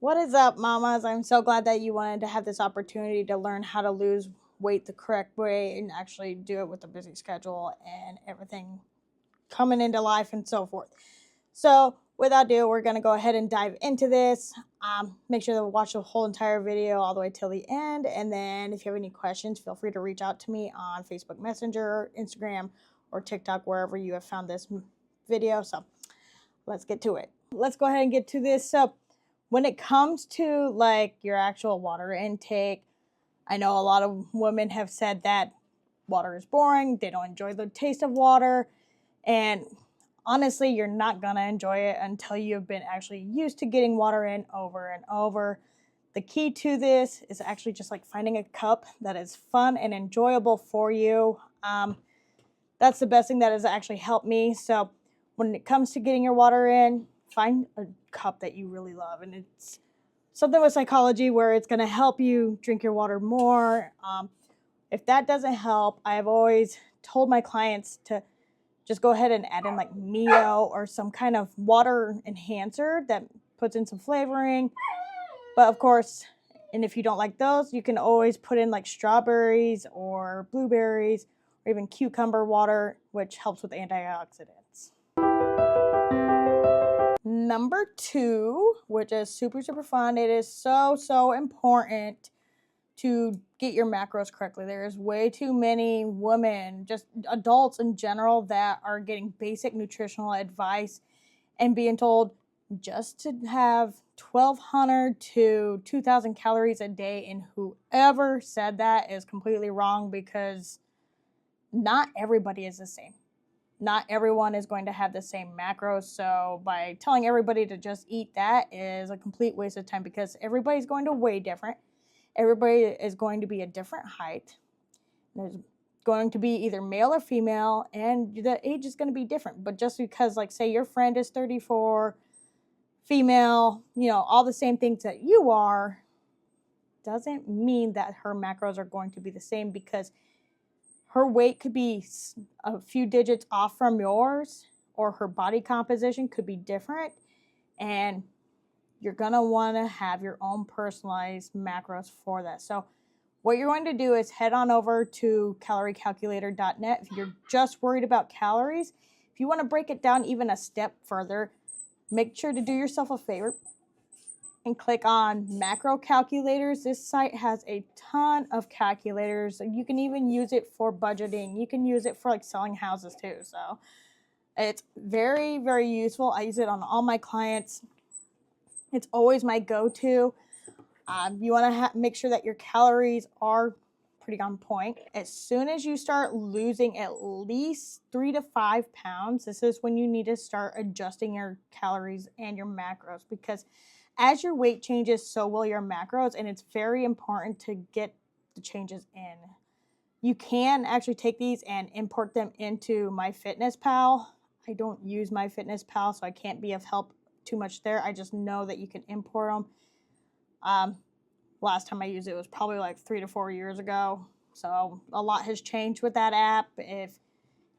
What is up, mamas? I'm so glad that you wanted to have this opportunity to learn how to lose weight the correct way and actually do it with a busy schedule and everything coming into life and so forth. So, without ado, we're going to go ahead and dive into this. Make sure to watch the whole entire video all the way till the end. And then, if you have any questions, feel free to reach out to me on Facebook Messenger, Instagram, or TikTok, wherever you have found this video. So, let's get to it. Let's go ahead and get to this. So, when it comes to like your actual water intake, I know a lot of women have said that water is boring, they don't enjoy the taste of water, and honestly, you're not gonna enjoy it until you've been actually used to getting water in over and over. The key to this is actually just like finding a cup that is fun and enjoyable for you. That's the best thing that has actually helped me. So when it comes to getting your water in, find a cup that you really love. And it's something with psychology where it's going to help you drink your water more. If that doesn't help, I have always told my clients to just go ahead and add in like Mio or some kind of water enhancer that puts in some flavoring. But of course, and if you don't like those, you can always put in like strawberries or blueberries or even cucumber water, which helps with antioxidants. Number 2, which is super fun. It is so important to get your macros correctly. There's way too many women, just adults in general, that are getting basic nutritional advice and being told just to have 1,200 to 2,000 calories a day. And whoever said that is completely wrong, because not everybody is the same. Not everyone is going to have the same macros. So by telling everybody to just eat that is a complete waste of time, because everybody's going to weigh different. Everybody is going to be a different height. There's going to be either male or female, and the age is going to be different. But just because, like, say your friend is 34, female, all the same things that you are, doesn't mean that her macros are going to be the same, because her weight could be a few digits off from yours, or her body composition could be different, and you're going to want to have your own personalized macros for that. So what you're going to do is head on over to caloriecalculator.net. If you're just worried about calories, if you want to break it down even a step further, make sure to do yourself a favor and click on macro calculators. This site has a ton of calculators. You can even use it for budgeting. You can use it for like selling houses too. So it's very useful. I use it on all my clients. It's always my go-to. You want to make sure that your calories are pretty on point. As soon as you start losing at least 3 to 5 pounds, this is when you need to start adjusting your calories and your macros, because as your weight changes, so will your macros, and it's very important to get the changes in. You can actually take these and import them into MyFitnessPal. I don't use MyFitnessPal, so I can't be of help too much there. I just know that you can import them. Last time I used it was probably like 3 to 4 years ago. So a lot has changed with that app. If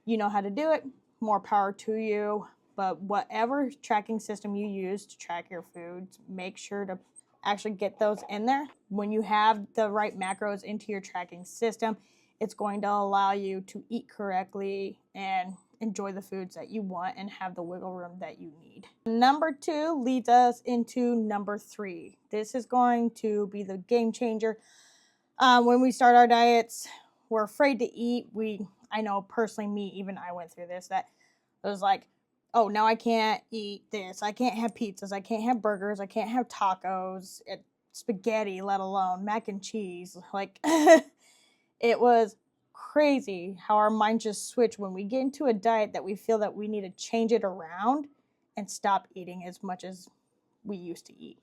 you know how to do it, more power to you. But whatever tracking system you use to track your foods, make sure to actually get those in there. When you have the right macros into your tracking system, it's going to allow you to eat correctly and enjoy the foods that you want and have the wiggle room that you need. Number 2 leads us into number 3. This is going to be the game changer. When we start our diets, we're afraid to eat. I know personally, me, even I went through this, that it was like, oh, now I can't eat this. I can't have pizzas. I can't have burgers. I can't have tacos, spaghetti, let alone mac and cheese. Like, it was crazy how our mind just switch when we get into a diet that we feel that we need to change it around and stop eating as much as we used to eat.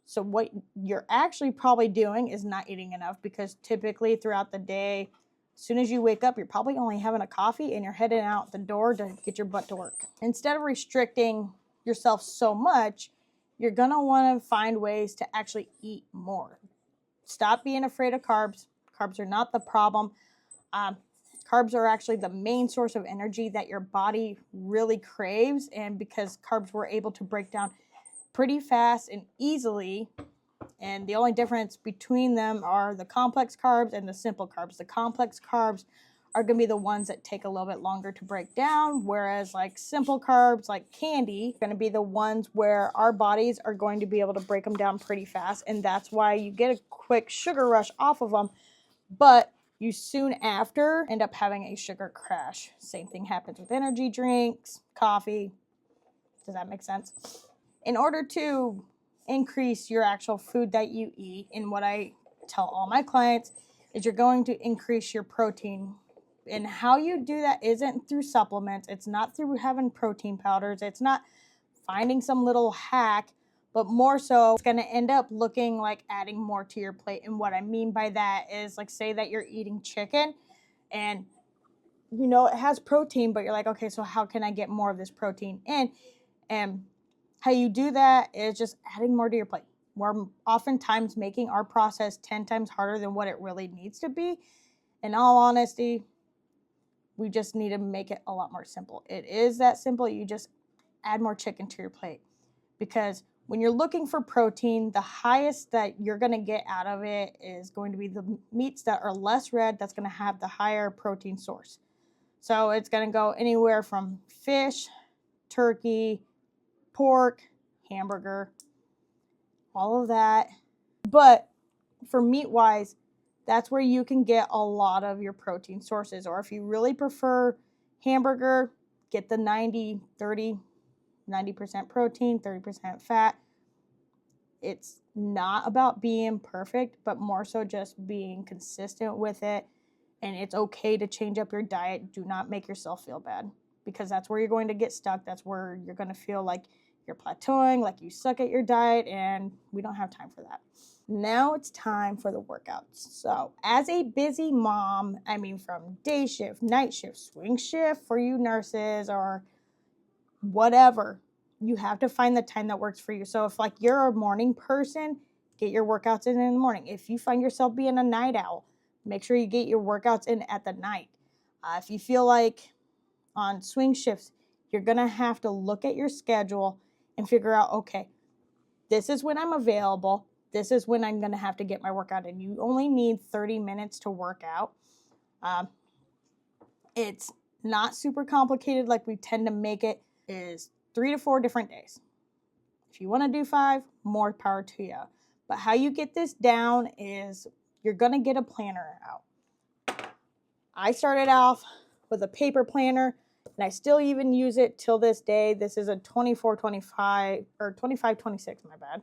So what you're actually probably doing is not eating enough, because typically throughout the day, as soon as you wake up, you're probably only having a coffee and you're heading out the door to get your butt to work. Instead of restricting yourself so much, you're going to want to find ways to actually eat more. Stop being afraid of carbs. Carbs are not the problem. Carbs are actually the main source of energy that your body really craves, and because carbs were able to break down pretty fast and easily. And the only difference between them are the complex carbs and the simple carbs. The complex carbs are going to be the ones that take a little bit longer to break down, whereas like simple carbs like candy are going to be the ones where our bodies are going to be able to break them down pretty fast, and that's why you get a quick sugar rush off of them, but you soon after end up having a sugar crash. Same thing happens with energy drinks, coffee. Does that make sense? In order to increase your actual food that you eat, and what I tell all my clients is you're going to increase your protein. And how you do that isn't through supplements. It's not through having protein powders. It's not finding some little hack, but more so it's going to end up looking like adding more to your plate. And what I mean by that is, like, say that you're eating chicken and you know it has protein, but you're like, okay, so how can I get more of this protein in? And how you do that is just adding more to your plate. We're oftentimes making our process 10 times harder than what it really needs to be. In all honesty, we just need to make it a lot more simple. It is that simple. You just add more chicken to your plate, because when you're looking for protein, the highest that you're going to get out of it is going to be the meats that are less red. That's going to have the higher protein source. So it's going to go anywhere from fish, turkey, pork, hamburger, all of that. But for meat wise, that's where you can get a lot of your protein sources. Or if you really prefer hamburger, get the 90% protein, 30% fat. It's not about being perfect, but more so just being consistent with it. And it's okay to change up your diet. Do not make yourself feel bad, because that's where you're going to get stuck. That's where you're going to feel like you're plateauing, like you suck at your diet, and we don't have time for that. Now it's time for the workouts. So as a busy mom, I mean, from day shift, night shift, swing shift for you nurses or whatever, you have to find the time that works for you. So if like you're a morning person, get your workouts in the morning. If you find yourself being a night owl, make sure you get your workouts in at the night. If you feel like on swing shifts, you're going to have to look at your schedule and figure out, okay, this is when I'm available. This is when I'm going to have to get my workout in. You only need 30 minutes to work out. It's not super complicated like we tend to make it. It is 3 to 4 different days. If you want to do 5, more power to you. But how you get this down is you're going to get a planner out. I started off with a paper planner, and I still even use it till this day. This is a 24-25 or 25-26, my bad.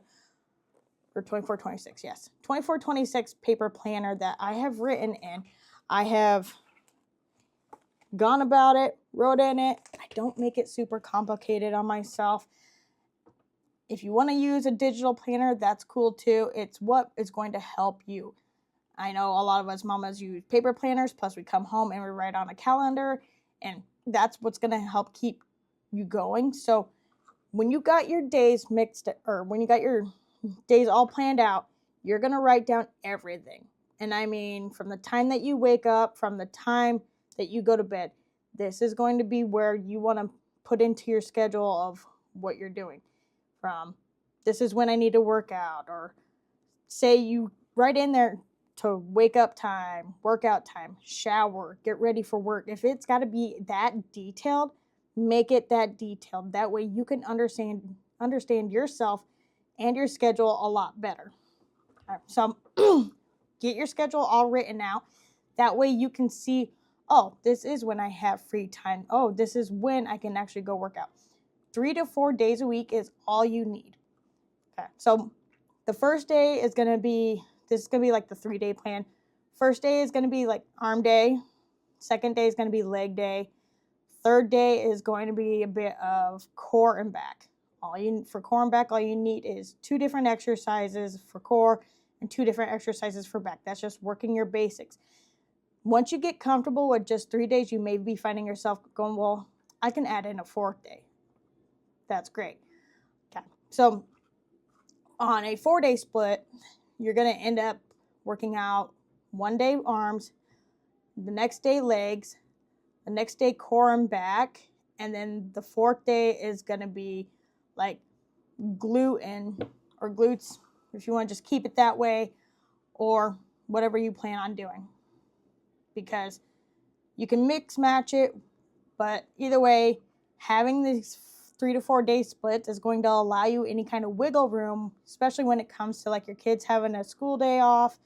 Or 24-26, yes. 24-26 paper planner that I have written in. I have gone about it, wrote in it. I don't make it super complicated on myself. If you want to use a digital planner, that's cool too. It's what is going to help you. I know a lot of us mamas use paper planners, plus we come home and we write on a calendar, and that's what's going to help keep you going. So when you got your days mixed, or when you got your days all planned out, you're going to write down everything. And I mean, from the time that you wake up, from the time that you go to bed, this is going to be where you want to put into your schedule of what you're doing. From this is when I need to work out, or say you write in there to wake up time, workout time, shower, get ready for work. If it's got to be that detailed, make it that detailed. That way you can understand yourself and your schedule a lot better. Right, so get your schedule all written out. That way you can see, oh, this is when I have free time. Oh, this is when I can actually go work out. 3 to 4 days a week is all you need. Okay, so the first day is going to be, this is going to be like the 3-day plan. First day is going to be like arm day. Second day is going to be leg day. Third day is going to be a bit of core and back. For core and back, all you need is 2 different exercises for core and 2 different exercises for back. That's just working your basics. Once you get comfortable with just 3 days, you may be finding yourself going, well, I can add in a 4th day. That's great. Okay, so on a 4-day split, you're going to end up working out 1 day arms, the next day legs, the next day core and back, and then the 4th day is going to be like gluten or glutes, if you want to just keep it that way, or whatever you plan on doing. Because you can mix match it, but either way, having these 3 to 4 day splits is going to allow you any kind of wiggle room, especially when it comes to like your kids having a school day off,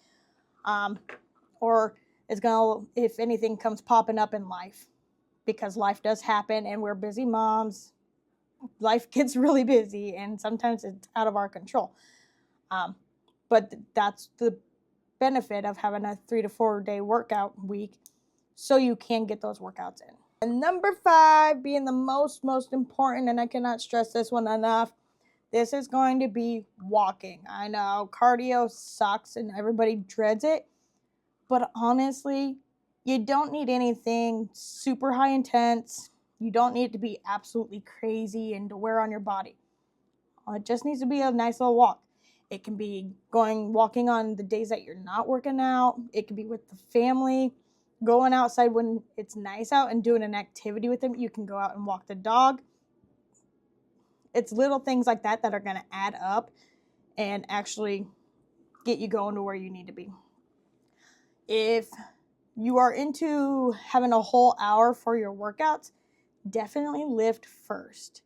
or it's gonna, if anything comes popping up in life, because life does happen and we're busy moms. Life gets really busy and sometimes it's out of our control. But that's the benefit of having a 3 to 4 day workout week, so you can get those workouts in. And number 5 being the most important, and I cannot stress this one enough, this is going to be walking. I know cardio sucks and everybody dreads it, but honestly, you don't need anything super high intense. You don't need it to be absolutely crazy and to wear on your body. It just needs to be a nice little walk. It can be walking on the days that you're not working out. It could be with the family, going outside when it's nice out and doing an activity with them. You can go out and walk the dog. It's little things like that that are going to add up and actually get you going to where you need to be. If you are into having a whole hour for your workouts, definitely lift first.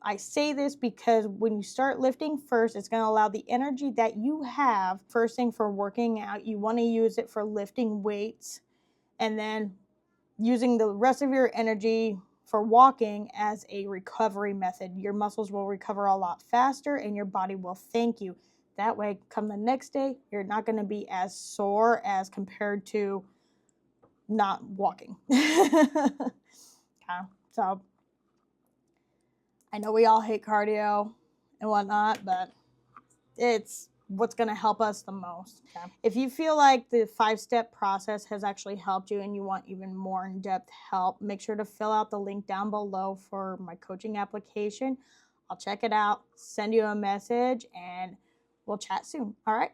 I say this because when you start lifting first, it's going to allow the energy that you have first thing for working out. You want to use it for lifting weights, and then using the rest of your energy for walking as a recovery method. Your muscles will recover a lot faster and your body will thank you. That way, come the next day, you're not going to be as sore as compared to not walking. Okay, so I know we all hate cardio and whatnot, but it's what's going to help us the most. Okay? If you feel like the 5-step process has actually helped you and you want even more in-depth help, make sure to fill out the link down below for my coaching application. I'll check it out, send you a message, and we'll chat soon. All right?